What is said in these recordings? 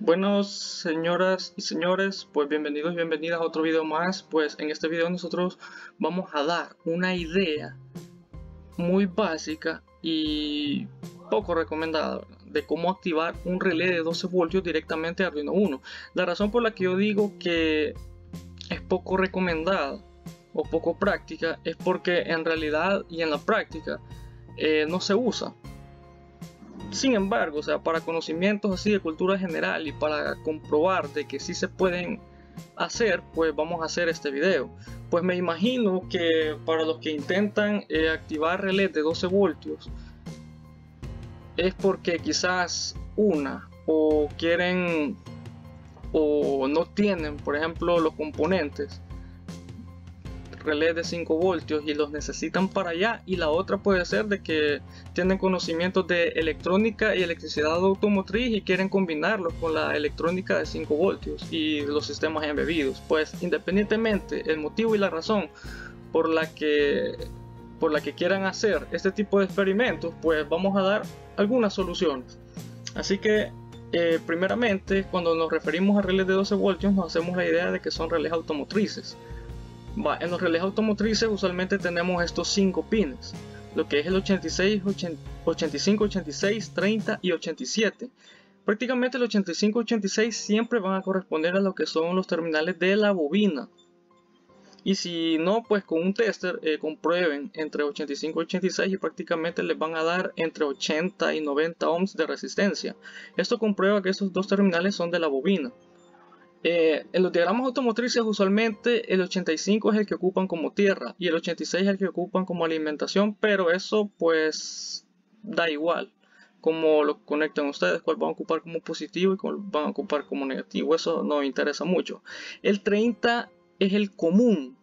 Buenos señoras y señores, pues bienvenidos y bienvenidas a otro video más. Pues en este video nosotros vamos a dar una idea muy básica y poco recomendada, ¿verdad?, de cómo activar un relé de 12 voltios directamente a Arduino Uno. La razón por la que yo digo que es poco recomendada o poco práctica es porque en realidad y en la práctica no se usa. Sin embargo, o sea, para conocimientos así de cultura general y para comprobar de que sí se pueden hacer, pues vamos a hacer este video. Pues me imagino que para los que intentan activar relés de 12 voltios es porque quizás o quieren o no tienen, por ejemplo, los componentes relés de 5 voltios y los necesitan para allá, y la otra puede ser de que tienen conocimientos de electrónica y electricidad automotriz y quieren combinarlos con la electrónica de 5 voltios y los sistemas embebidos. Pues independientemente el motivo y la razón por la que quieran hacer este tipo de experimentos, pues vamos a dar algunas soluciones. Así que primeramente, cuando nos referimos a relés de 12 voltios, nos hacemos la idea de que son relés automotrices. En los relés automotrices usualmente tenemos estos 5 pines, lo que es el 86, 85, 86, 30 y 87. Prácticamente el 85 y 86 siempre van a corresponder a lo que son los terminales de la bobina. Y si no, pues con un tester comprueben entre 85 y 86 y prácticamente les van a dar entre 80 y 90 ohms de resistencia. Esto comprueba que esos dos terminales son de la bobina. En los diagramas automotrices usualmente el 85 es el que ocupan como tierra y el 86 es el que ocupan como alimentación, pero eso pues da igual como lo conectan ustedes, cuál van a ocupar como positivo y cuál van a ocupar como negativo, eso no interesa mucho. El 30 es el común.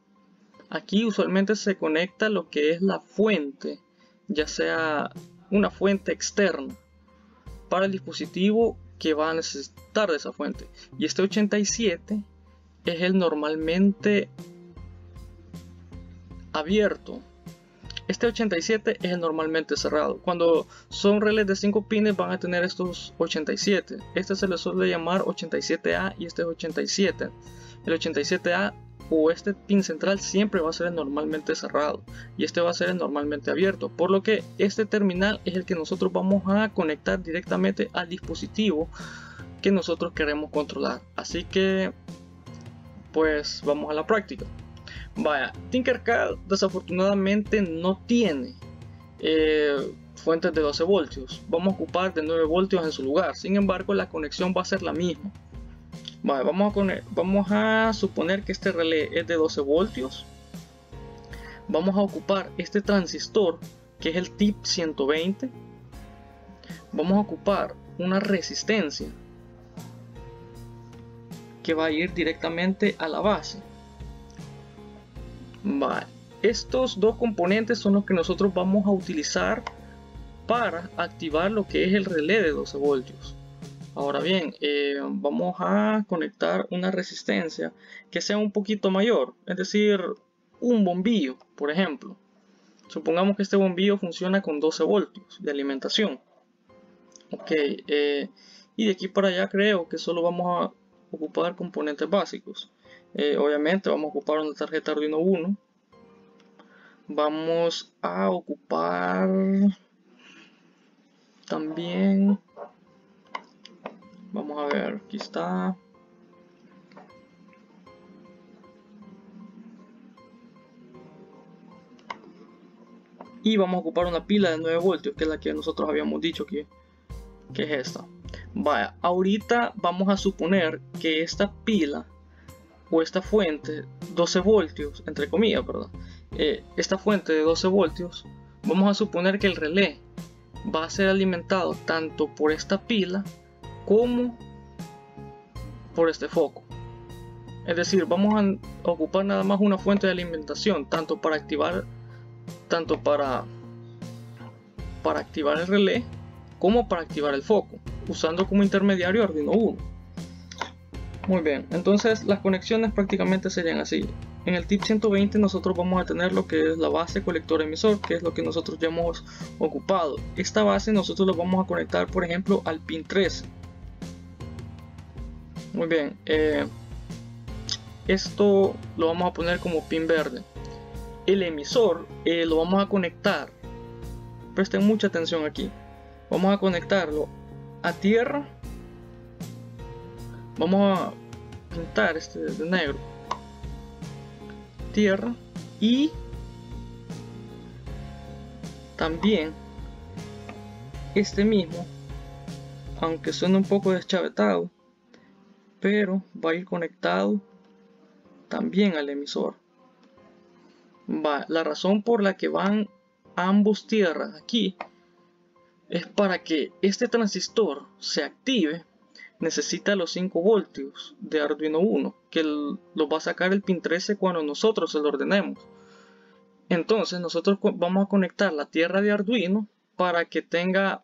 Aquí usualmente se conecta lo que es la fuente, ya sea una fuente externa para el dispositivo que va a necesitar de esa fuente, y este 87 es el normalmente abierto. Este 87 es el normalmente cerrado. Cuando son relés de 5 pines van a tener estos 87. Este se le suele llamar 87A y este es 87. El 87A o este pin central siempre va a ser el normalmente cerrado y este va a ser el normalmente abierto, por lo que este terminal es el que nosotros vamos a conectar directamente al dispositivo que nosotros queremos controlar. Así que pues vamos a la práctica. Vaya, Tinkercad desafortunadamente no tiene fuentes de 12 voltios. Vamos a ocupar de 9 voltios en su lugar. Sin embargo, la conexión va a ser la misma. Vale, vamos a suponer que este relé es de 12 voltios. Vamos a ocupar este transistor que es el tip 120. Vamos a ocupar una resistencia que va a ir directamente a la base. Vale, estos dos componentes son los que nosotros vamos a utilizar para activar lo que es el relé de 12 voltios. Ahora bien, vamos a conectar una resistencia que sea un poquito mayor, es decir, un bombillo, por ejemplo. Supongamos que este bombillo funciona con 12 voltios de alimentación. Ok, y de aquí para allá creo que solo vamos a ocupar componentes básicos. Obviamente vamos a ocupar una tarjeta Arduino Uno. Vamos a ocupar también... Vamos a ver, aquí está. Y vamos a ocupar una pila de 9 voltios, que es la que nosotros habíamos dicho que es esta. Vaya, ahorita vamos a suponer que esta pila o esta fuente 12 voltios, entre comillas, ¿verdad? Esta fuente de 12 voltios, vamos a suponer que el relé va a ser alimentado tanto por esta pila como por este foco. Es decir, vamos a ocupar nada más una fuente de alimentación tanto para activar el relé como para activar el foco, usando como intermediario Arduino Uno. Muy bien, entonces las conexiones prácticamente serían así. En el tip 120 nosotros vamos a tener lo que es la base colector emisor, que es lo que nosotros ya hemos ocupado. Esta base nosotros la vamos a conectar, por ejemplo, al pin 13. Muy bien, esto lo vamos a poner como pin verde. El emisor lo vamos a conectar, presten mucha atención aquí, vamos a conectarlo a tierra. Vamos a pintar este de negro, tierra, y también este mismo, aunque suena un poco deschavetado, pero va a ir conectado también al emisor. La razón por la que van ambos tierras aquí es para que este transistor se active. Necesita los 5 voltios de Arduino Uno, que lo va a sacar el pin 13 cuando nosotros se lo ordenemos. Entonces nosotros vamos a conectar la tierra de Arduino para que tenga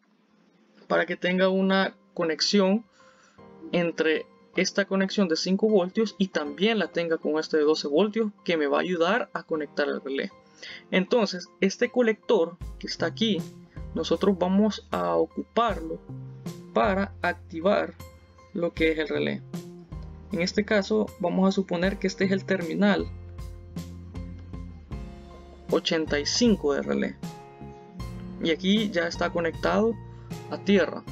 una conexión entre esta conexión de 5 voltios y también la tenga con este de 12 voltios, que me va a ayudar a conectar el relé. Entonces este colector que está aquí, nosotros vamos a ocuparlo para activar lo que es el relé. En este caso vamos a suponer que este es el terminal 85 de relé, y aquí ya está conectado a tierra.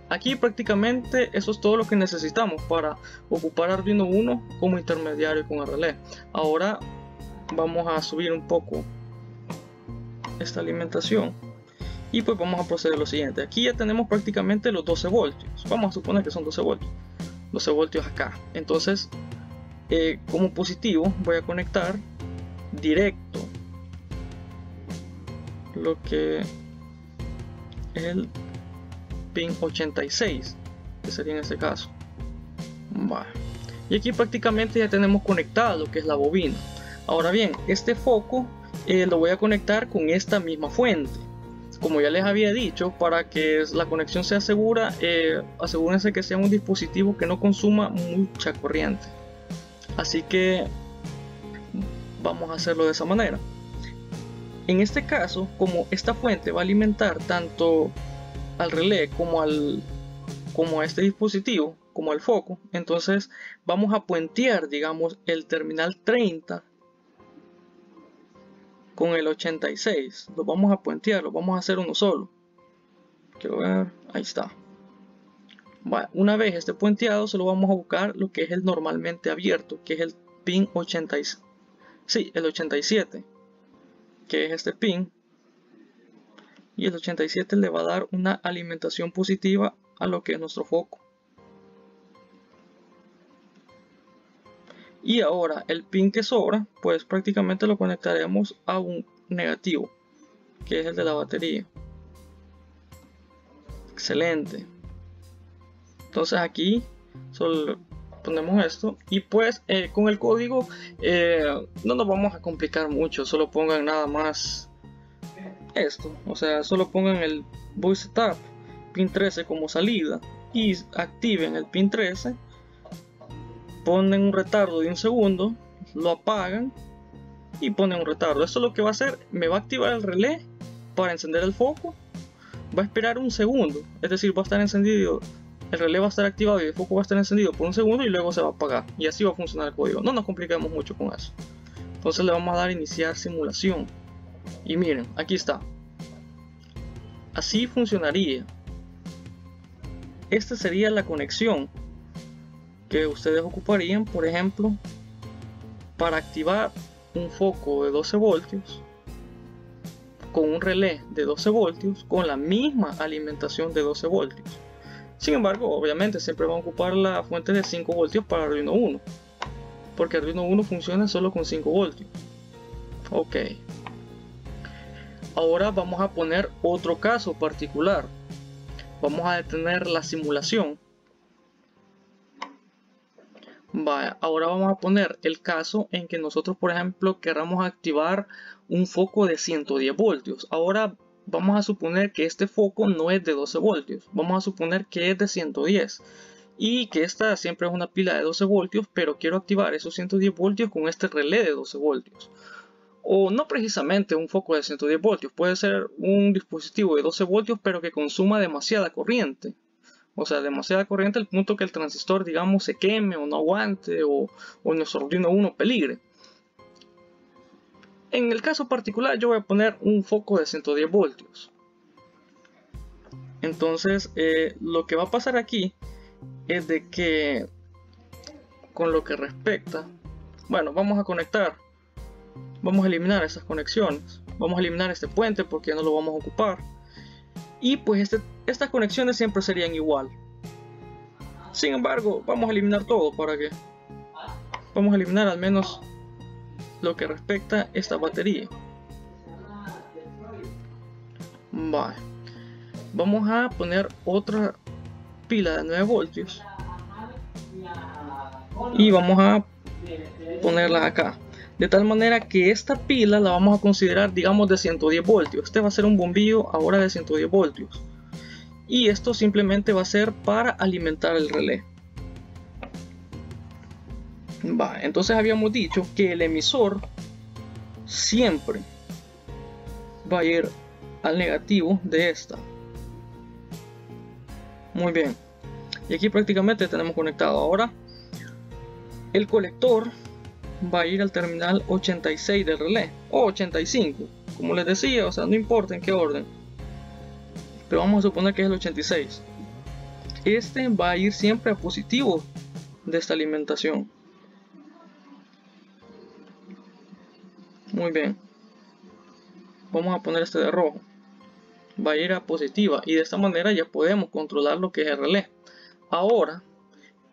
Aquí prácticamente eso es todo lo que necesitamos para ocupar Arduino Uno como intermediario con el relé. Ahora vamos a subir un poco esta alimentación y pues vamos a proceder a lo siguiente. Aquí ya tenemos prácticamente los 12 voltios. Vamos a suponer que son 12 voltios. 12 voltios acá. Entonces, como positivo voy a conectar directo lo que es el pin 86, que sería en este caso. Vale. Y aquí prácticamente ya tenemos conectado lo que es la bobina. Ahora bien, este foco lo voy a conectar con esta misma fuente. Como ya les había dicho, para que la conexión sea segura, asegúrense que sea un dispositivo que no consuma mucha corriente. Así que vamos a hacerlo de esa manera. En este caso, como esta fuente va a alimentar tanto al relé como a este dispositivo, como al foco, entonces vamos a puentear, digamos, el terminal 30 con el 86. Lo vamos a puentear, lo vamos a hacer uno solo. Quiero ver, ahí está. Vale, una vez esté puenteado, solo vamos a buscar lo que es el normalmente abierto, que es el pin 87. Sí, el 87, que es este pin. Y el 87 le va a dar una alimentación positiva a lo que es nuestro foco. Y ahora el pin que sobra, pues prácticamente lo conectaremos a un negativo, que es el de la batería. Excelente. Entonces aquí solo ponemos esto, y pues con el código no nos vamos a complicar mucho. Solo pongan nada más esto, o sea, solo pongan el voice setup pin 13 como salida y activen el pin 13. Ponen un retardo de 1 segundo, lo apagan y ponen un retardo. Esto lo que va a hacer, me va a activar el relé para encender el foco. Va a esperar 1 segundo, es decir, va a estar encendido, el relé va a estar activado y el foco va a estar encendido por 1 segundo y luego se va a apagar. Y así va a funcionar el código. No nos compliquemos mucho con eso. Entonces le vamos a dar iniciar simulación. Y miren, aquí está. Así funcionaría. Esta sería la conexión que ustedes ocuparían, por ejemplo, para activar un foco de 12 voltios con un relé de 12 voltios con la misma alimentación de 12 voltios. Sin embargo, obviamente siempre van a ocupar la fuente de 5 voltios para Arduino Uno, porque Arduino Uno funciona solo con 5 voltios. Ok. Ahora vamos a poner otro caso particular. Vamos a detener la simulación. Vale, ahora vamos a poner el caso en que nosotros, por ejemplo, queramos activar un foco de 110 voltios. Ahora vamos a suponer que este foco no es de 12 voltios. Vamos a suponer que es de 110. Y que esta siempre es una pila de 12 voltios, pero quiero activar esos 110 voltios con este relé de 12 voltios. O no precisamente un foco de 110 voltios. Puede ser un dispositivo de 12 voltios, pero que consuma demasiada corriente. o sea, demasiada corriente al punto que el transistor, digamos, se queme o no aguante o nuestro Arduino Uno peligre. En el caso particular yo voy a poner un foco de 110 voltios. Entonces lo que va a pasar aquí es de que con lo que respecta, bueno, vamos a eliminar esas conexiones, vamos a eliminar este puente porque ya no lo vamos a ocupar, y pues estas conexiones siempre serían igual. Sin embargo, vamos a eliminar todo vamos a eliminar al menos lo que respecta a esta batería. Vale. Vamos a poner otra pila de 9 voltios y vamos a ponerla acá, de tal manera que esta pila la vamos a considerar, digamos, de 110 voltios. Este va a ser un bombillo ahora de 110 voltios y esto simplemente va a ser para alimentar el relé. Va, entonces habíamos dicho que el emisor siempre va a ir al negativo de esta. Muy bien, y aquí prácticamente tenemos conectado. Ahora el colector va a ir al terminal 86 del relé, o 85, como les decía, o sea, no importa en qué orden, pero vamos a suponer que es el 86. Este va a ir siempre a positivo de esta alimentación. Muy bien, vamos a poner este de rojo, va a ir a positiva, y de esta manera ya podemos controlar lo que es el relé. Ahora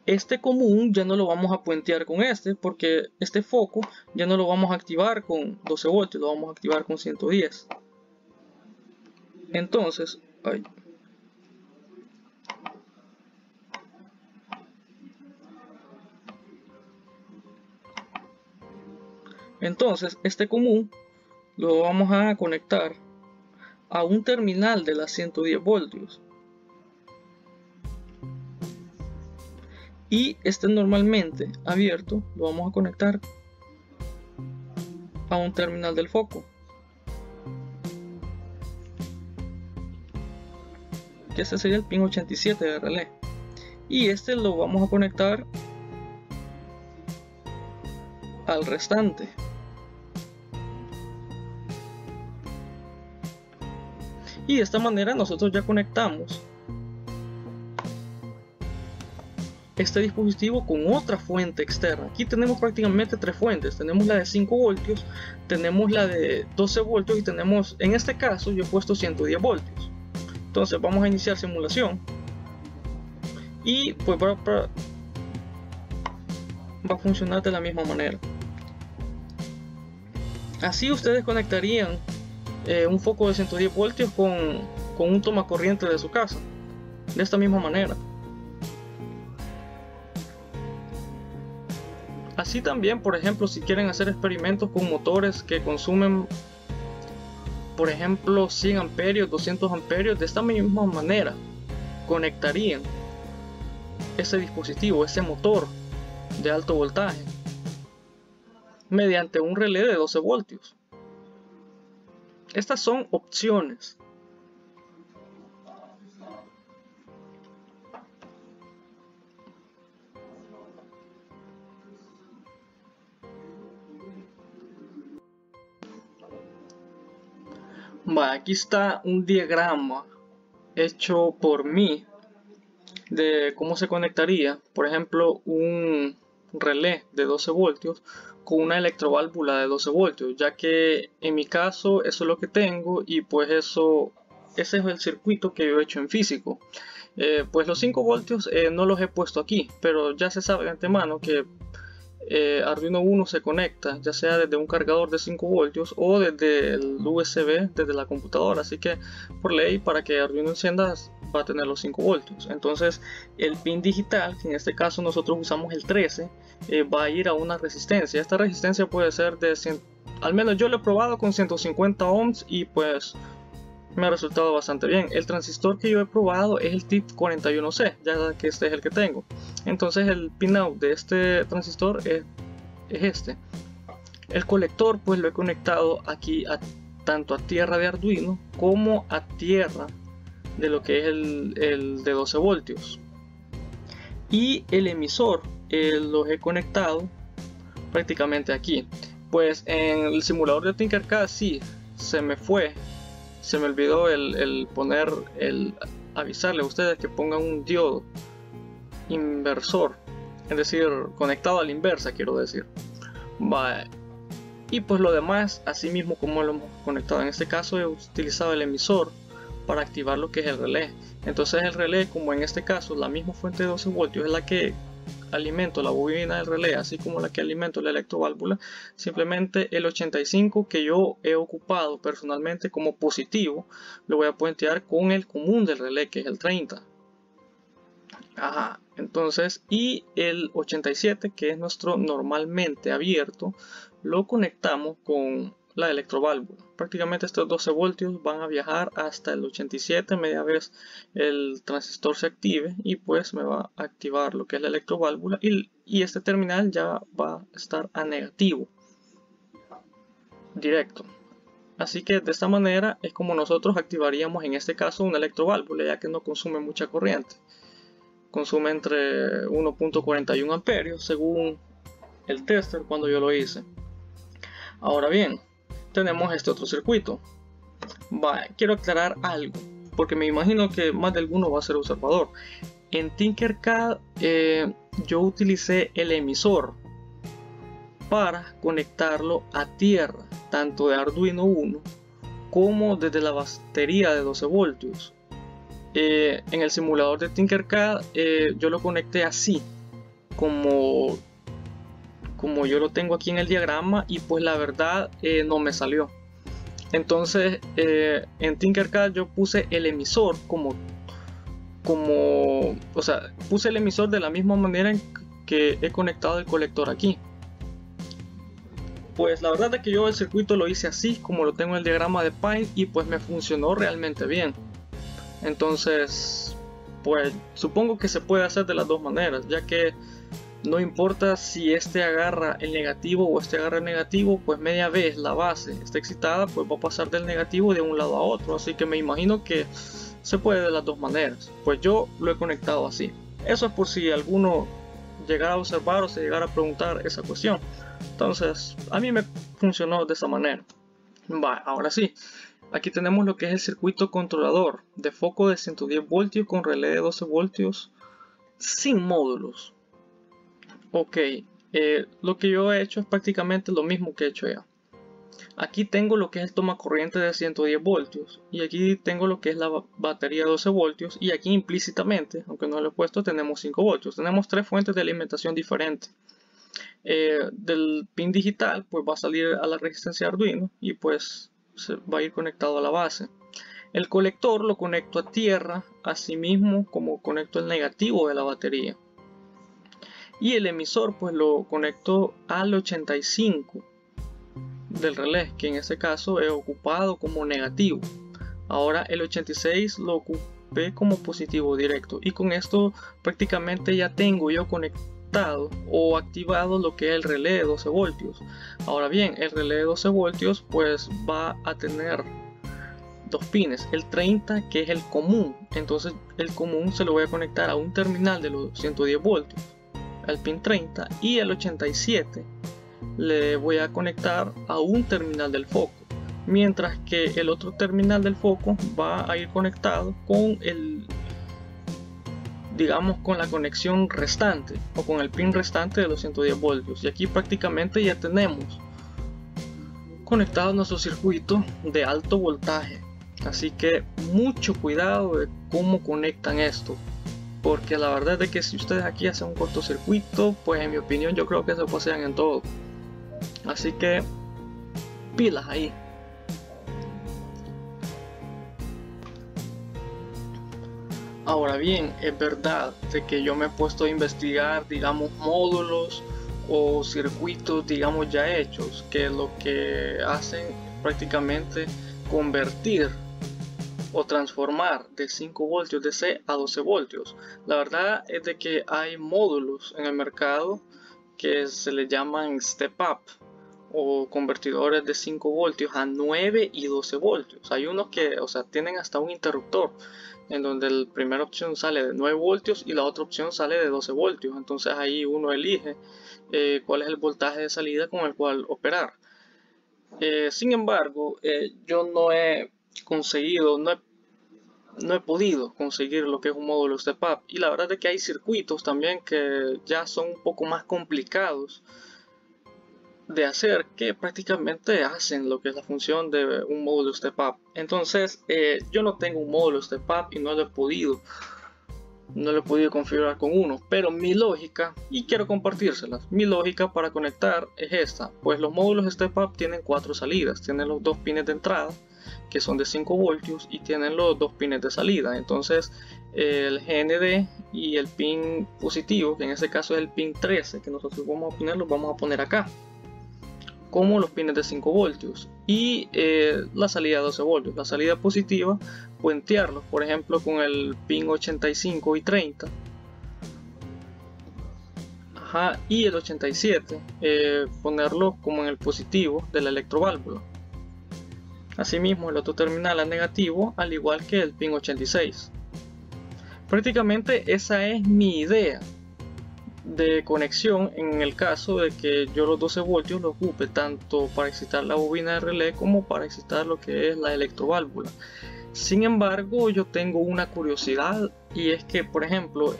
este común ya no lo vamos a puentear con este, porque este foco ya no lo vamos a activar con 12 voltios, lo vamos a activar con 110. Entonces, este común lo vamos a conectar a un terminal de las 110 voltios. Y este normalmente abierto lo vamos a conectar a un terminal del foco, que este sería el pin 87 de relé, y este lo vamos a conectar al restante. Y de esta manera nosotros ya conectamos este dispositivo con otra fuente externa. Aquí tenemos prácticamente tres fuentes. Tenemos la de 5 voltios, tenemos la de 12 voltios y tenemos, en este caso yo he puesto 110 voltios. Entonces vamos a iniciar simulación y pues va a funcionar de la misma manera. Así ustedes conectarían un foco de 110 voltios con un tomacorriente de su casa, de esta misma manera. Así también, por ejemplo, si quieren hacer experimentos con motores que consumen, por ejemplo, 100 amperios, 200 amperios, de esta misma manera conectarían ese dispositivo, ese motor de alto voltaje, mediante un relé de 12 voltios. Estas son opciones. Aquí está un diagrama hecho por mí de cómo se conectaría, por ejemplo, un relé de 12 voltios con una electroválvula de 12 voltios, ya que en mi caso eso es lo que tengo y pues ese es el circuito que yo he hecho en físico. Pues los 5 voltios no los he puesto aquí, pero ya se sabe de antemano que Arduino Uno se conecta ya sea desde un cargador de 5 voltios o desde el USB, desde la computadora, así que por ley para que Arduino encienda va a tener los 5 voltios. Entonces el pin digital, que en este caso nosotros usamos el 13, va a ir a una resistencia. Esta resistencia puede ser de 100, al menos yo lo he probado con 150 ohms y pues me ha resultado bastante bien. El transistor que yo he probado es el TIP41C, ya que este es el que tengo. Entonces el pinout de este transistor es este. El colector pues lo he conectado aquí tanto a tierra de Arduino como a tierra de lo que es el de 12 voltios. Y el emisor los he conectado prácticamente aquí. Pues en el simulador de Tinkercad sí, se me olvidó el poner, avisarle a ustedes que pongan un diodo inversor, es decir, conectado a la inversa, quiero decir. Vale. Y pues lo demás, así mismo como lo hemos conectado, en este caso he utilizado el emisor para activar lo que es el relé. Entonces el relé, como en este caso la misma fuente de 12 voltios es la que alimento la bobina del relé, así como la que alimento la electroválvula, simplemente el 85 que yo he ocupado personalmente como positivo lo voy a puentear con el común del relé, que es el 30. Ajá, entonces, y el 87, que es nuestro normalmente abierto, lo conectamos con la electroválvula. Prácticamente estos 12 voltios van a viajar hasta el 87 media vez el transistor se active, y pues me va a activar lo que es la electroválvula, y este terminal ya va a estar a negativo directo. Así que de esta manera es como nosotros activaríamos en este caso una electroválvula, ya que no consume mucha corriente. Consume entre 1.41 amperios según el tester cuando yo lo hice. Ahora bien, tenemos este otro circuito. Quiero aclarar algo, porque me imagino que más de alguno va a ser observador. En Tinkercad yo utilicé el emisor para conectarlo a tierra, tanto de Arduino Uno como desde la batería de 12 voltios. En el simulador de Tinkercad yo lo conecté así como yo lo tengo aquí en el diagrama, y pues la verdad no me salió. Entonces en Tinkercad yo puse el emisor o sea, puse el emisor de la misma manera en que he conectado el colector aquí. Pues la verdad es que yo el circuito lo hice así como lo tengo en el diagrama de Pine, y pues me funcionó realmente bien. Entonces, pues supongo que se puede hacer de las dos maneras, ya que no importa si este agarra el negativo o este agarra el negativo, pues media vez la base está excitada, pues va a pasar del negativo de un lado a otro. Así que me imagino que se puede de las dos maneras. Pues yo lo he conectado así. Eso es por si alguno llegara a observar o se llegara a preguntar esa cuestión. Entonces, a mí me funcionó de esa manera. Ahora sí. Aquí tenemos lo que es el circuito controlador de foco de 110 voltios con relé de 12 voltios sin módulos. Ok, lo que yo he hecho es prácticamente lo mismo que he hecho ya. Aquí tengo lo que es el toma corriente de 110 voltios, y aquí tengo lo que es la batería de 12 voltios, y aquí implícitamente, aunque no lo he puesto, tenemos 5 voltios. Tenemos tres fuentes de alimentación diferentes. Del pin digital pues va a salir a la resistencia Arduino, y pues se va a ir conectado a la base. El colector lo conecto a tierra, así mismo como conecto el negativo de la batería. Y el emisor pues lo conecto al 85 del relé, que en este caso he ocupado como negativo. Ahora el 86 lo ocupé como positivo directo, y con esto prácticamente ya tengo yo conectado o activado lo que es el relé de 12 voltios. Ahora bien, el relé de 12 voltios pues va a tener dos pines, el 30 que es el común, entonces el común se lo voy a conectar a un terminal de los 110 voltios, al pin 30, y el 87 le voy a conectar a un terminal del foco, mientras que el otro terminal del foco va a ir conectado con con la conexión restante o con el pin restante de los 110 voltios. Y aquí prácticamente ya tenemos conectado nuestro circuito de alto voltaje. Así que mucho cuidado de cómo conectan esto, porque la verdad es que si ustedes aquí hacen un cortocircuito, pues en mi opinión yo creo que se pasean en todo. Así que pilas ahí. Ahora bien, es verdad de que yo me he puesto a investigar, digamos, módulos o circuitos, digamos, ya hechos, que lo que hacen prácticamente convertir o transformar de 5 voltios DC a 12 voltios. La verdad es de que hay módulos en el mercado que se le llaman step up o convertidores de 5 voltios a 9 y 12 voltios. Hay unos que, o sea, tienen hasta un interruptor en donde la primera opción sale de 9 voltios y la otra opción sale de 12 voltios. Entonces ahí uno elige cuál es el voltaje de salida con el cual operar. Sin embargo, yo no he conseguido, no he podido conseguir lo que es un módulo step up, y la verdad es que hay circuitos también que ya son un poco más complicados de hacer, que prácticamente hacen lo que es la función de un módulo step up. Entonces yo no tengo un módulo step up y no lo he podido configurar con uno, pero mi lógica, y quiero compartírselas, mi lógica para conectar es esta. Pues los módulos step up tienen 4 salidas, tienen los 2 pines de entrada que son de 5 voltios y tienen los 2 pines de salida. Entonces el GND y el pin positivo, que en este caso es el pin 13 que nosotros vamos a poner, los vamos a poner acá como los pines de 5 voltios, y la salida de 12 voltios, la salida positiva, puentearlos por ejemplo con el pin 85 y 30, y el 87 ponerlo como en el positivo de la electroválvula. Asimismo el otro terminal a negativo, al igual que el pin 86. Prácticamente esa es mi idea de conexión en el caso de que yo los 12 voltios los ocupe tanto para excitar la bobina de relé como para excitar lo que es la electroválvula. Sin embargo, yo tengo una curiosidad, y es que por ejemplo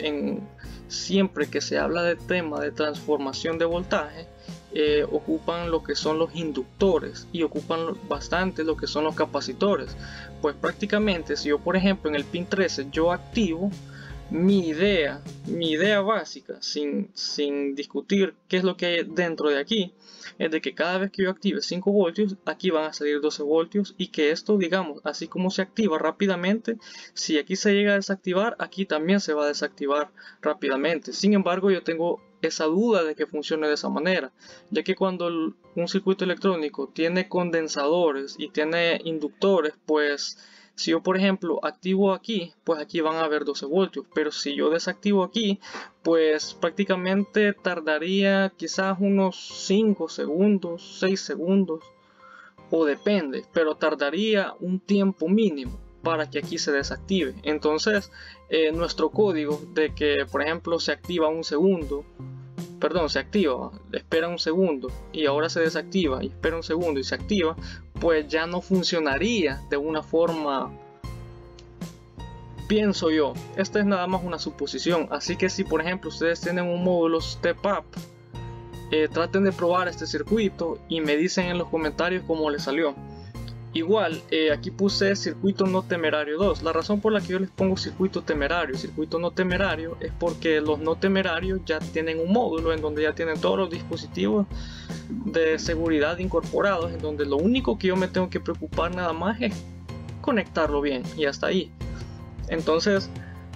siempre que se habla de tema de transformación de voltaje, ocupan lo que son los inductores y ocupan bastante lo que son los capacitores. Pues prácticamente si yo por ejemplo en el pin 13 yo activo mi idea básica, sin discutir qué es lo que hay dentro de aquí, es de que cada vez que yo active 5 voltios, aquí van a salir 12 voltios, y que esto, digamos, así como se activa rápidamente, si aquí se llega a desactivar, aquí también se va a desactivar rápidamente. Sin embargo, yo tengo esa duda de que funcione de esa manera, ya que cuando un circuito electrónico tiene condensadores y tiene inductores, pues si yo por ejemplo activo aquí, pues aquí van a haber 12 voltios, pero si yo desactivo aquí, pues prácticamente tardaría quizás unos 5 segundos, 6 segundos, o depende, pero tardaría un tiempo mínimo para que aquí se desactive. Entonces nuestro código de que por ejemplo se activa un segundo, perdón, se activa, espera un segundo y ahora se desactiva y espera un segundo y se activa, pues ya no funcionaría de una forma, pienso yo. Esta es nada más una suposición, así que si por ejemplo ustedes tienen un módulo step up, traten de probar este circuito y me dicen en los comentarios cómo les salió. Igual, aquí puse circuito no temerario 2. La razón por la que yo les pongo circuito no temerario es porque los no temerarios ya tienen un módulo en donde ya tienen todos los dispositivos de seguridad incorporados, en donde lo único que yo me tengo que preocupar nada más es conectarlo bien y hasta ahí. Entonces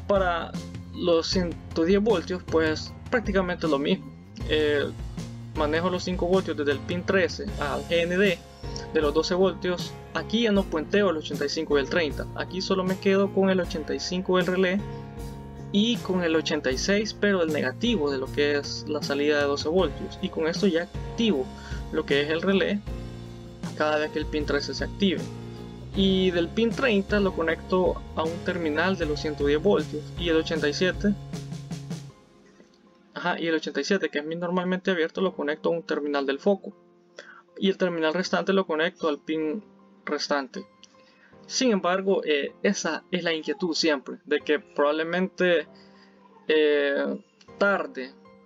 para los 110 voltios pues prácticamente lo mismo. Manejo los 5 voltios desde el pin 13 al GND de los 12 voltios. Aquí ya no puenteo el 85 y el 30, aquí solo me quedo con el 85 del relé y con el 86 pero el negativo de lo que es la salida de 12 voltios, y con esto ya activo lo que es el relé cada vez que el pin 13 se active. Y del pin 30 lo conecto a un terminal de los 110 voltios y el 87 que es normalmente abierto lo conecto a un terminal del foco, y el terminal restante lo conecto al pin restante. Sin embargo, esa es la inquietud siempre, de que probablemente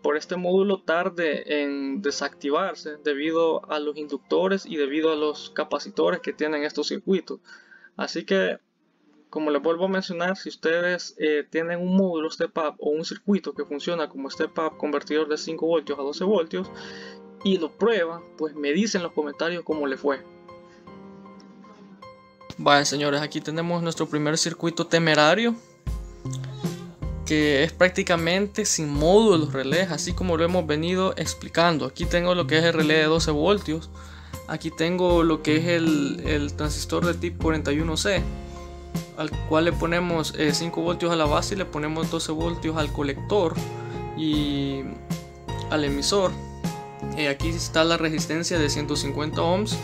por este módulo tarde en desactivarse debido a los inductores y debido a los capacitores que tienen estos circuitos. Así que, como les vuelvo a mencionar, si ustedes tienen un módulo step up o un circuito que funciona como step up convertidor de 5 voltios a 12 voltios y lo prueban, pues me dicen en los comentarios cómo le fue. Vale, señores, aquí tenemos nuestro primer circuito temerario, que es prácticamente sin módulos relés, así como lo hemos venido explicando. Aquí tengo lo que es el relé de 12 voltios, aquí tengo lo que es el transistor de tipo 41C, al cual le ponemos 5 voltios a la base y le ponemos 12 voltios al colector y al emisor. Aquí está la resistencia de 150 ohms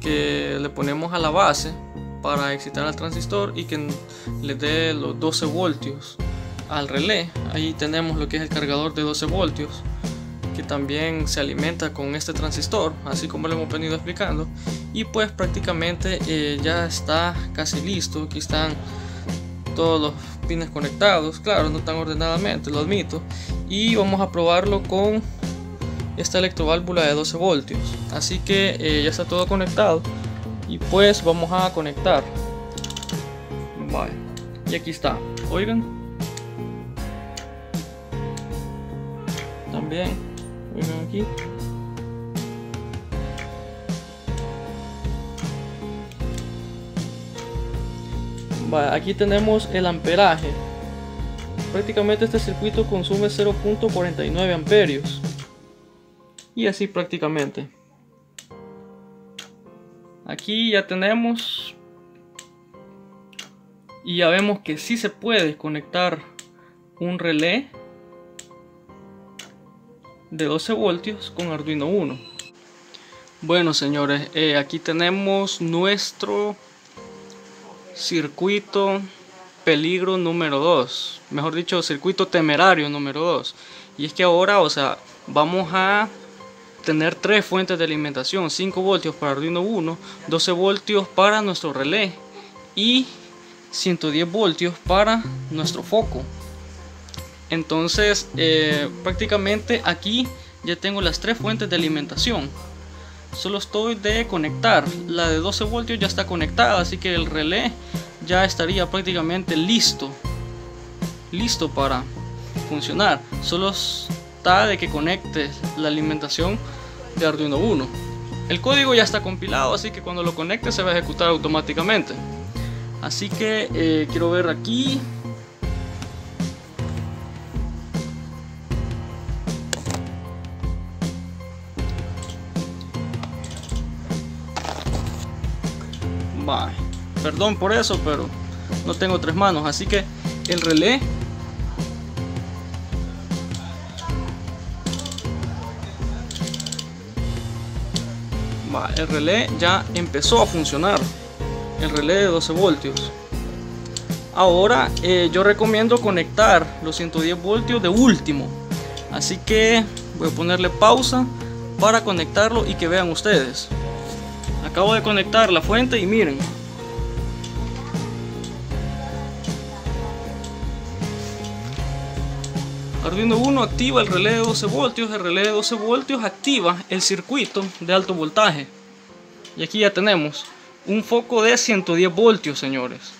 que le ponemos a la base para excitar al transistor y que le dé los 12 voltios al relé. Ahí tenemos lo que es el cargador de 12 voltios que también se alimenta con este transistor, así como lo hemos venido explicando. Y pues prácticamente ya está casi listo. Aquí están todos los pines conectados, claro, no tan ordenadamente, lo admito, y vamos a probarlo con esta electroválvula de 12 voltios. Así que ya está todo conectado y pues vamos a conectar. Vale, y aquí está, oigan, también oigan aquí. Vale, aquí tenemos el amperaje. Prácticamente este circuito consume 0.49 amperios. Y así prácticamente. Aquí ya tenemos. Y ya vemos que sí se puede conectar un relé de 12 voltios con Arduino Uno. Bueno, señores, aquí tenemos nuestro circuito peligro número 2, mejor dicho, circuito temerario número 2. Y es que ahora, o sea, vamos a tener tres fuentes de alimentación: 5 voltios para Arduino Uno, 12 voltios para nuestro relé y 110 voltios para nuestro foco. Entonces prácticamente aquí ya tengo las tres fuentes de alimentación. Solo estoy de conectar. La de 12 voltios ya está conectada, así que el relé ya estaría prácticamente listo para funcionar. Solo está de que conecte la alimentación de Arduino Uno. El código ya está compilado, así que cuando lo conecte se va a ejecutar automáticamente. Así que quiero ver aquí. Vale, perdón por eso, pero no tengo tres manos, así que el relé ya empezó a funcionar, el relé de 12 voltios. Ahora yo recomiendo conectar los 110 voltios de último, así que voy a ponerle pausa para conectarlo y que vean ustedes. Acabo de conectar la fuente y miren. Arduino Uno activa el relé de 12 voltios. El relé de 12 voltios activa el circuito de alto voltaje. Y aquí ya tenemos un foco de 110 voltios, señores.